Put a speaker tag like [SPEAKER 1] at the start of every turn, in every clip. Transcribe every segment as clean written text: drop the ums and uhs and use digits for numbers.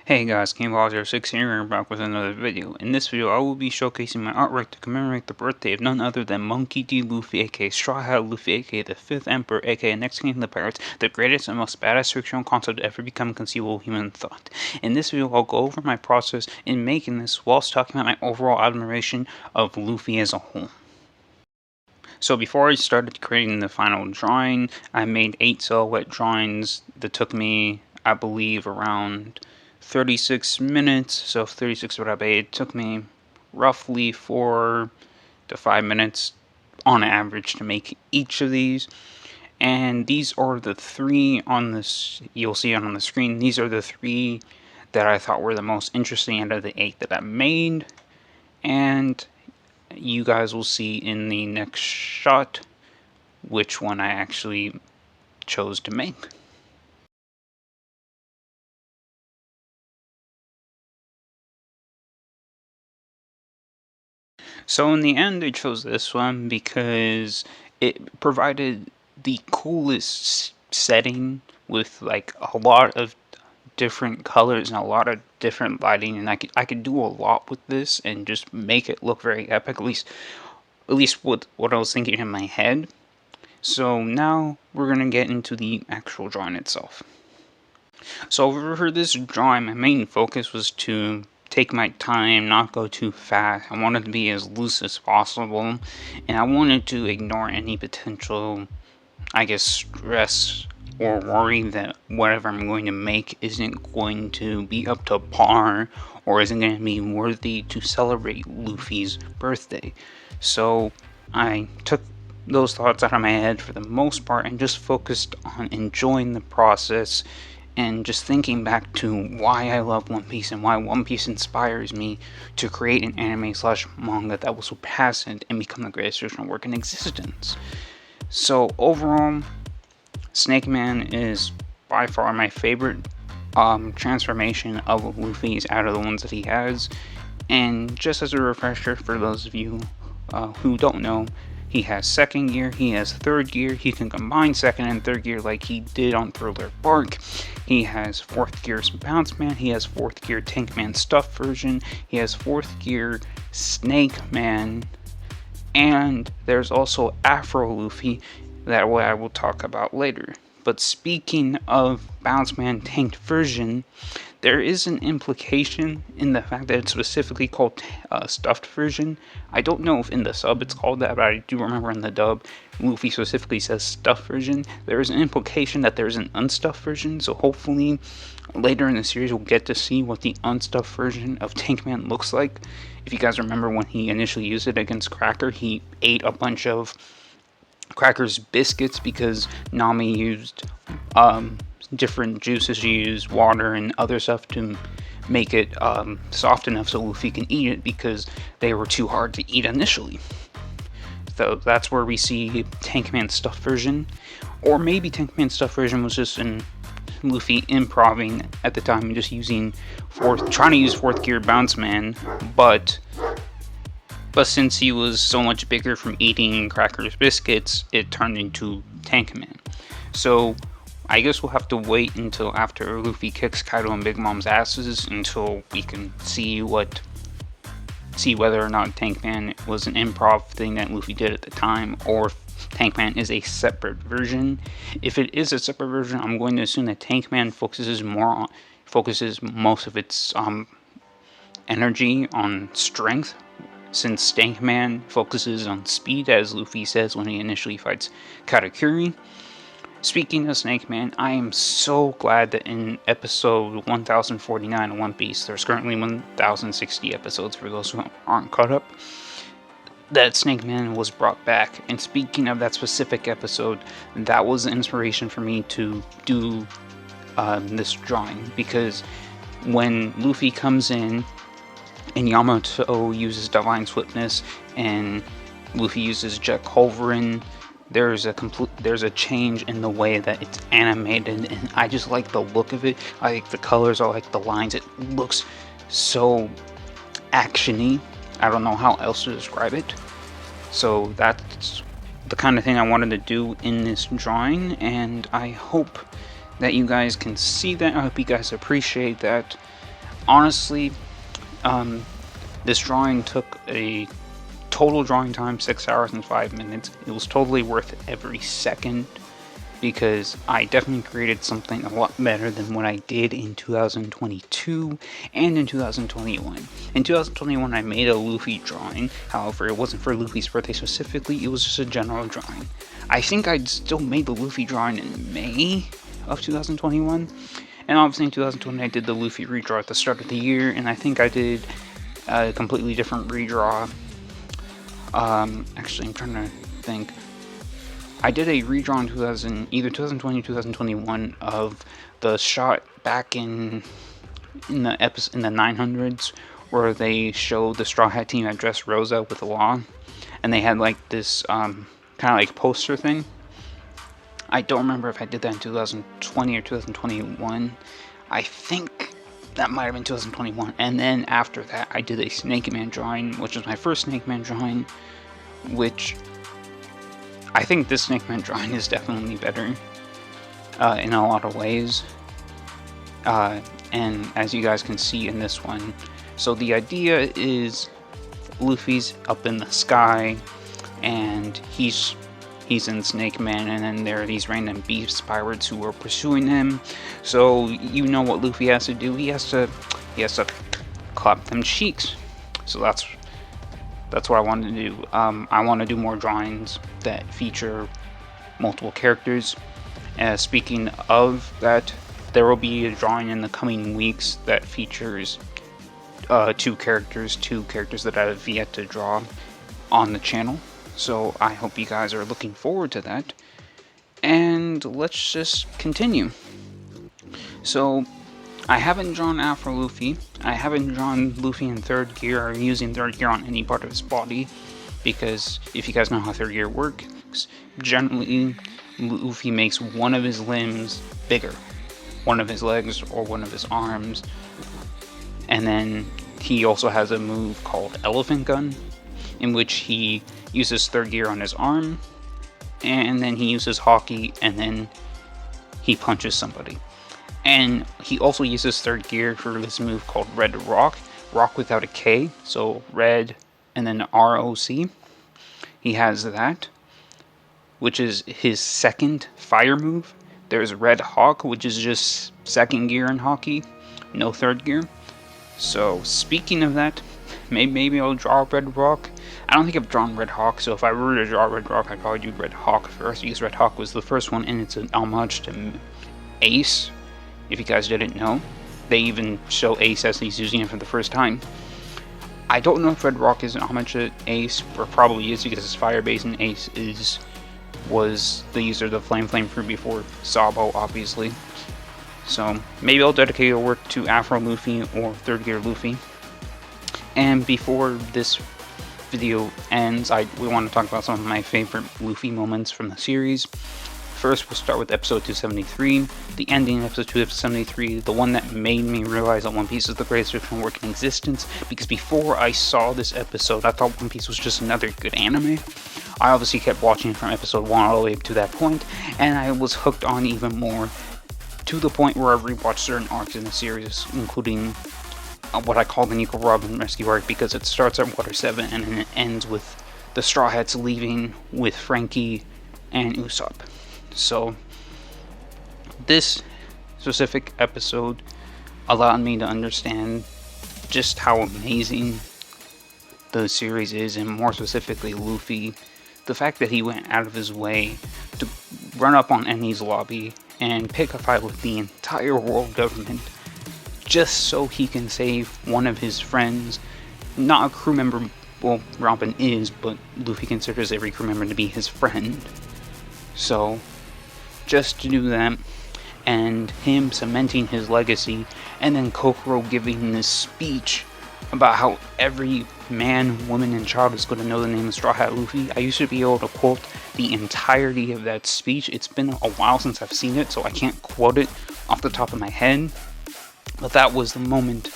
[SPEAKER 1] Hey guys, Gameball06 here, back with another video. In this video, I will be showcasing my artwork to commemorate the birthday of none other than Monkey D. Luffy, aka Straw Hat Luffy, aka the 5th Emperor, aka Next King of the Pirates, the greatest and most badass fictional concept to ever become conceivable human thought. In this video, I'll go over my process in making this whilst talking about my overall admiration of Luffy as a whole. So before I started creating the final drawing, I made 8 silhouette drawings that took me, I believe, around 36 minutes. So 36 divided by 8, it took me roughly 4 to 5 minutes on average to make each of these. And these are the 3 on this, you'll see on the screen, these are the 3 that I thought were the most interesting out of the 8 that I made. And you guys will see in the next shot which one I actually chose to make. So in the end, I chose this one because it provided the coolest setting with like a lot of different colors and a lot of different lighting, and I could do a lot with this and just make it look very epic, at least what I was thinking in my head. So now we're gonna get into the actual drawing itself. So for this drawing, my main focus was to take my time, not go too fast. I wanted to be as loose as possible, and I wanted to ignore any potential, I guess, stress or worry that whatever I'm going to make isn't going to be up to par or isn't going to be worthy to celebrate Luffy's birthday. So I took those thoughts out of my head for the most part and just focused on enjoying the process and just thinking back to why I love One Piece and why One Piece inspires me to create an anime/manga that will surpass it and become the greatest fictional work in existence. So overall, Snake Man is by far my favorite transformation of Luffy's out of the ones that he has. And just as a refresher for those of you who don't know, he has second gear, he has third gear, he can combine second and third gear like he did on Thriller Bark. He has fourth gear Bounce Man, he has fourth gear Tank Man Stuff version, he has fourth gear Snake Man, and there's also Afro Luffy that I will talk about later. But speaking of Bounce Man tanked version, there is an implication in the fact that it's specifically called stuffed version. I don't know if in the sub it's called that, but I do remember in the dub, Luffy specifically says stuffed version. There is an implication that there's an unstuffed version, so hopefully later in the series we'll get to see what the unstuffed version of Tank Man looks like. If you guys remember when he initially used it against Cracker, he ate a bunch of Cracker's biscuits because Nami used different juices. She used water and other stuff to make it soft enough so Luffy can eat it because they were too hard to eat initially. So that's where we see Tank Man Stuff version, or maybe Tank Man Stuff version was just in Luffy improving at the time, just trying to use fourth gear Bounce Man, but since he was so much bigger from eating Cracker's biscuits, it turned into Tank Man. So I guess we'll have to wait until after Luffy kicks Kaido and Big Mom's asses until we can see whether or not Tank Man was an improv thing that Luffy did at the time, or if Tank Man is a separate version. If it is a separate version, I'm going to assume that Tank Man focuses most of its energy on strength, since Tank Man focuses on speed, as Luffy says when he initially fights Katakuri. Speaking of Snake Man, I am so glad that in episode 1049 of One Piece, there's currently 1060 episodes for those who aren't caught up, that Snake Man was brought back. And speaking of that specific episode, that was the inspiration for me to do this drawing, because when Luffy comes in and Yamato uses Divine Swiftness and Luffy uses Jet Culverin, there's a change in the way that it's animated, and I just like the look of it. I like the colors, I like the lines. It looks so actiony. I don't know how else to describe it. So that's the kind of thing I wanted to do in this drawing, and I hope that you guys can see that. I hope you guys appreciate that. honestly, this drawing took a total drawing time 6 hours and 5 minutes. It was totally worth every second because I definitely created something a lot better than what I did in 2022 and in 2021. In 2021, I made a Luffy drawing. However, it wasn't for Luffy's birthday specifically, it was just a general drawing. I think I'd still made the Luffy drawing in May of 2021. And obviously in 2020, I did the Luffy redraw at the start of the year, and I think I did a completely different redraw. Actually, I'm trying to think. I did a redraw in either 2020 or 2021 of the shot back in the episode in the 900s where they showed the Straw Hat team at Dressrosa with Law, and they had like this kind of like poster thing. I don't remember if I did that in 2020 or 2021. I think that might have been 2021. And then after that, I did a Snake Man drawing, which was my first Snake Man drawing, which I think this Snake Man drawing is definitely better in a lot of ways. And as you guys can see in this one, so the idea is Luffy's up in the sky, and he's in Snake Man, and then there are these random beast pirates who are pursuing him. So you know what Luffy has to do? He has to clap them cheeks. So that's what I wanted to do. I want to do more drawings that feature multiple characters. Speaking of that, there will be a drawing in the coming weeks that features two characters that I have yet to draw on the channel. So I hope you guys are looking forward to that. And let's just continue. So I haven't drawn Afro Luffy. I haven't drawn Luffy in third gear or using third gear on any part of his body, because if you guys know how third gear works, generally Luffy makes one of his limbs bigger, one of his legs or one of his arms, and then he also has a move called Elephant Gun, in which he uses third gear on his arm, and then he uses Hockey, and then he punches somebody. And he also uses third gear for this move called Red Rock, Rock without a K, so Red and then ROC. He has that, which is his second fire move. There's Red Hawk, which is just second gear in Hockey, no third gear. So speaking of that, maybe I'll draw Red Rock. I don't think I've drawn Red Hawk, so if I were to draw Red Rock, I'd probably do Red Hawk first, because Red Hawk was the first one, and it's an homage to Ace. If you guys didn't know, they even show Ace as he's using it for the first time. I don't know if Red Rock is an homage to Ace, or probably is, because it's fire based, and Ace was the user of the Flame Fruit before Sabo, obviously. So maybe I'll dedicate a work to Afro Luffy or third gear Luffy. And before this video ends, we want to talk about some of my favorite Luffy moments from the series. First, we'll start with episode 273, the ending of episode 273, the one that made me realize that One Piece is the greatest fictional work in existence, because before I saw this episode, I thought One Piece was just another good anime. I obviously kept watching from episode 1 all the way up to that point, and I was hooked on even more, to the point where I rewatched certain arcs in the series, including what I call the Nico Robin rescue arc, because it starts at Water 7 and then it ends with the Straw Hats leaving with Frankie and Usopp. So this specific episode allowed me to understand just how amazing the series is, and more specifically Luffy. The fact that he went out of his way to run up on Eni's lobby and pick a fight with the entire world government just so he can save one of his friends. Not a crew member, well, Robin is, but Luffy considers every crew member to be his friend. So just to do that, and him cementing his legacy, and then Kokoro giving this speech about how every man, woman, and child is going to know the name of Straw Hat Luffy. I used to be able to quote the entirety of that speech. It's been a while since I've seen it, so I can't quote it off the top of my head. But that was the moment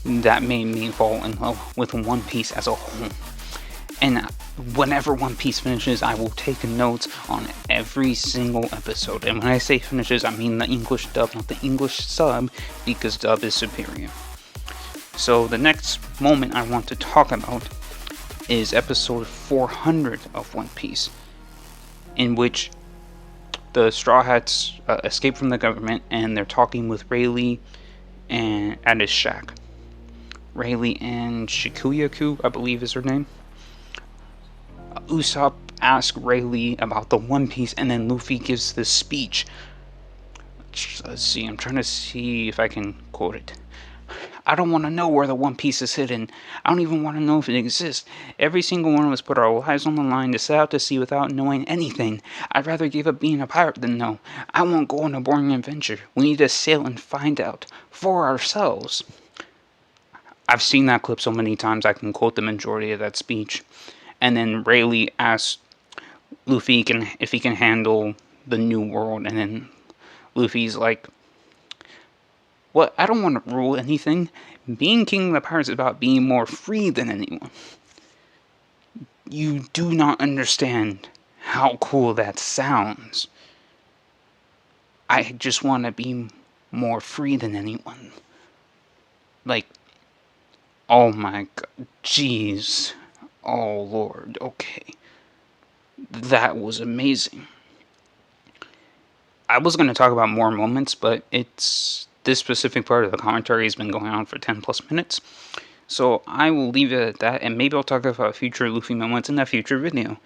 [SPEAKER 1] that made me fall in love with One Piece as a whole. And whenever One Piece finishes, I will take notes on every single episode. And when I say finishes, I mean the English dub, not the English sub, because dub is superior. So the next moment I want to talk about is episode 400 of One Piece, in which the Straw Hats escape from the government and they're talking with Rayleigh and at his shack. Rayleigh and Shikuyaku, I believe is her name. Usopp asks Rayleigh about the One Piece, and then Luffy gives this speech. Let's see, I'm trying to see if I can quote it. I don't want to know where the One Piece is hidden. I don't even want to know if it exists. Every single one of us put our lives on the line to set out to sea without knowing anything. I'd rather give up being a pirate than know. I won't go on a boring adventure. We need to sail and find out for ourselves. I've seen that clip so many times I can quote the majority of that speech. And then Rayleigh asks Luffy if he can handle the new world, and then Luffy's like, "What? I don't want to rule anything. Being king of the pirates is about being more free than anyone." You do not understand how cool that sounds. I just want to be more free than anyone. Like, oh my god, jeez. Oh lord, okay. That was amazing. I was going to talk about more moments, but this specific part of the commentary has been going on for 10 plus minutes. So I will leave it at that, and maybe I'll talk about future Luffy moments in a future video.